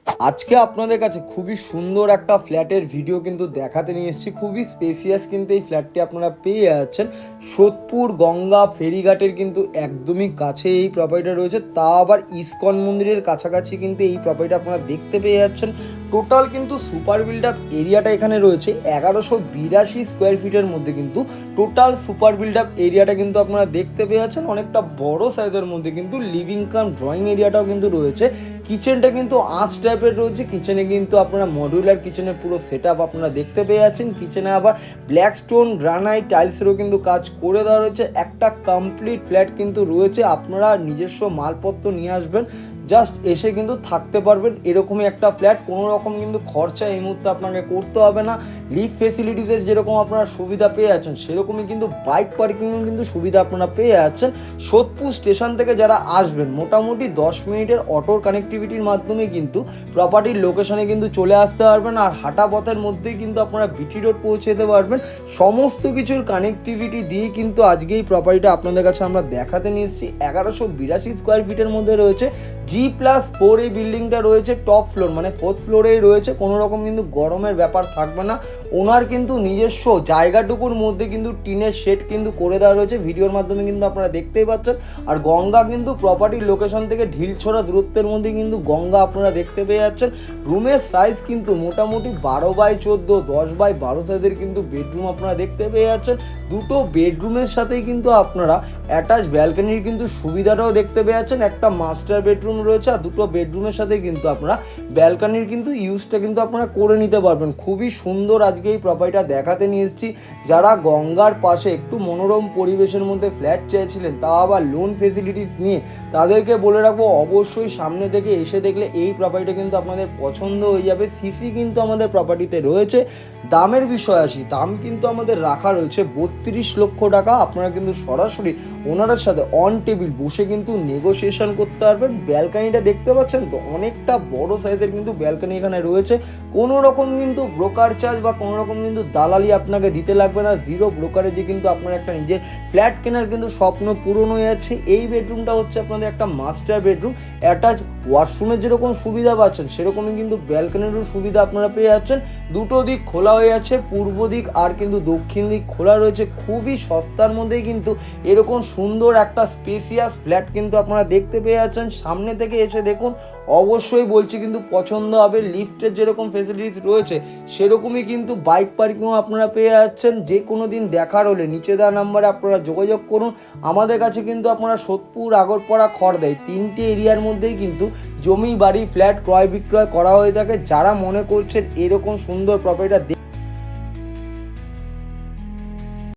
আজকে আপনাদের কাছে খুবই সুন্দর একটা ফ্ল্যাটের ভিডিও কিন্তু দেখাতে নিয়ে এসেছি। খুবই স্পেসিয়াস কিন্তু এই ফ্ল্যাটটি আপনারা পেয়ে যাচ্ছেন সোদপুর গঙ্গা ফেরিঘাটের কিন্তু একদমই কাছে এই প্রপার্টিটা রয়েছে, তা আবার ইসকন মন্দিরের কাছাকাছি কিন্তু এই প্রপার্টিটা আপনারা দেখতে পেয়ে যাচ্ছেন। টোটাল কিন্তু সুপার বিল্ড আপ এরিয়াটা এখানে রয়েছে 1182 স্কোয়ার ফিটের মধ্যে কিন্তু টোটাল সুপার বিল্ড আপ এরিয়াটা কিন্তু আপনারা দেখতে পেয়ে যাচ্ছেন। অনেকটা বড় সাইজের মধ্যে কিন্তু লিভিং কাম ড্রয়িং এরিয়াটাও কিন্তু রয়েছে। কিচেনটা কিন্তু আঁচ টাইপের রয়েছে। কিচেনে কিন্তু আপনারা মডিউলার কিচেনের পুরো সেট আপ আপনারা দেখতে পেয়ে যাচ্ছেন। কিচেনে আবার ব্ল্যাক স্টোন গ্রানাইট টাইলসেরও কিন্তু কাজ করে দেওয়া রয়েছে। একটা কমপ্লিট ফ্ল্যাট কিন্তু রয়েছে, আপনারা নিজস্ব মালপত্র নিয়ে আসবেন, জাস্ট এসে কিন্তু থাকতে পারবেন। এরকমই একটা ফ্ল্যাট, কোনো রকম কিন্তু খরচা এই মুহূর্তে আপনাকে করতে হবে না। লিফট ফেসিলিটিসের যেরকম আপনারা সুবিধা পেয়ে যাচ্ছেন, সেরকমই কিন্তু বাইক পার্কিংয়ের কিন্তু সুবিধা আপনারা পেয়ে যাচ্ছেন। সোদপুর স্টেশন থেকে যারা আসবেন মোটামুটি 10 মিনিটের অটোর কানেক্টিভিটির মাধ্যমে কিন্তু প্রপার্টির লোকেশনে কিন্তু চলে আসতে পারবেন। আর হাঁটা পথের মধ্যেই কিন্তু আপনারা বিটি রোড পৌঁছে যেতে পারবেন। সমস্ত কিছুর কানেক্টিভিটি দিয়ে কিন্তু আজকে এই প্রপার্টিটা আপনাদের কাছে আমরা দেখাতে নিয়ে এসেছি। 1182 স্কোয়ার ফিটের মধ্যে রয়েছে। G+4 এই বিল্ডিংটা রয়েছে, টপ ফ্লোর মানে 4th ফ্লোরেই রয়েছে। কোনো রকম কিন্তু গরমের ব্যাপার থাকবে না। ওনার কিন্তু নিজস্ব জায়গাটুকুর মধ্যে কিন্তু টিনের শেড কিন্তু করে দেওয়া রয়েছে, ভিডিওর মাধ্যমে কিন্তু আপনারা দেখতেই পাচ্ছেন। আর গঙ্গা কিন্তু প্রপার্টির লোকেশন থেকে ঢিলছড়া দূরত্বের মধ্যে কিন্তু গঙ্গা আপনারা দেখতে পেয়ে যাচ্ছেন। রুমের সাইজ কিন্তু মোটামুটি 12x14 10x12 সাইজের কিন্তু বেডরুম আপনারা দেখতে পেয়ে যাচ্ছেন। দুটো বেডরুমের সাথেই কিন্তু আপনারা অ্যাটাচ ব্যালকনির কিন্তু সুবিধাটাও দেখতে পেয়ে যাচ্ছেন। একটা মাস্টার বেডরুম রয়েছে, আর দুটো বেডরুমের সাথে কিন্তু আপনারা ব্যালকনির কিন্তু ইউজটা কিন্তু আপনারা করে নিতে পারবেন। খুবই সুন্দর আজকে এই প্রপার্টিটা দেখাতে নিয়ে এসেছি। যারা গঙ্গার পাশে একটু মনোরম পরিবেশের মধ্যে ফ্ল্যাট চেয়েছিলেন, তা আবার লোন ফেসিলিটিস নিয়ে, তাদেরকে বলে রাখবো অবশ্যই সামনে থেকে এসে দেখলে এই প্রপার্টিটা কিন্তু আপনাদের পছন্দ হয়ে যাবে। সিসি কিন্তু আমাদের প্রপার্টিতে রয়েছে। দামের বিষয় আসি, দাম কিন্তু আমাদের রাখা রয়েছে 32 লক্ষ টাকা। আপনারা কিন্তু সরাসরি ওনারের সাথে অন টেবিল বসে কিন্তু নেগোসিয়েশন করতে পারবেন। ব্যালকানিটা দেখতে পাচ্ছেন তো, অনেকটা বড় সাইজের কিন্তু ব্যালকানি এখানে রয়েছে। কোনো রকম কিন্তু ব্রোকার চার্জ বা কোনো রকম কিন্তু দালালি আপনাকে দিতে লাগবে না। জিরো ব্রোকারেজে কিন্তু আপনার একটা নিজের ফ্ল্যাট কেনার কিন্তু স্বপ্ন পূরণ হয়ে যাচ্ছে। এই বেডরুমটা হচ্ছে আপনাদের একটা মাস্টার বেডরুম। অ্যাটাচ ওয়াশরুমের যেরকম সুবিধা পাচ্ছেন, সেরকমই কিন্তু ব্যালকানিরও সুবিধা আপনারা পেয়ে যাচ্ছেন। দুটো দিক খোলা হয়ে আছে, পূর্ব দিক আর কিন্তু দক্ষিণ দিক খোলা রয়েছে। খুবই সস্তার মধ্যেই কিন্তু এরকম সুন্দর একটা স্পেসিয়াস ফ্ল্যাট কিন্তু আপনারা দেখতে পেয়ে যাচ্ছেন। সামনে থেকে এসে দেখুন, অবশ্যই বলছি কিন্তু পছন্দ হবে। লিফটের যেরকম ফেসিলিটিস রয়েছে, সেরকমই কিন্তু বাইক পার্কিংও আপনারা পেয়ে যাচ্ছেন। যে কোনো দিন দেখার হলে নিচে দেওয়া নাম্বারে আপনারা যোগাযোগ করুন। আমাদের কাছে কিন্তু আপনারা সোদপুর, আগরপাড়া, খড়দাই 3টে এরিয়ার মধ্যেই কিন্তু জমি, বাড়ি, ফ্ল্যাট ক্রয় বিক্রয় করা হয়ে থাকে। যারা মনে করছেন এরকম সুন্দর প্রপার্টিটা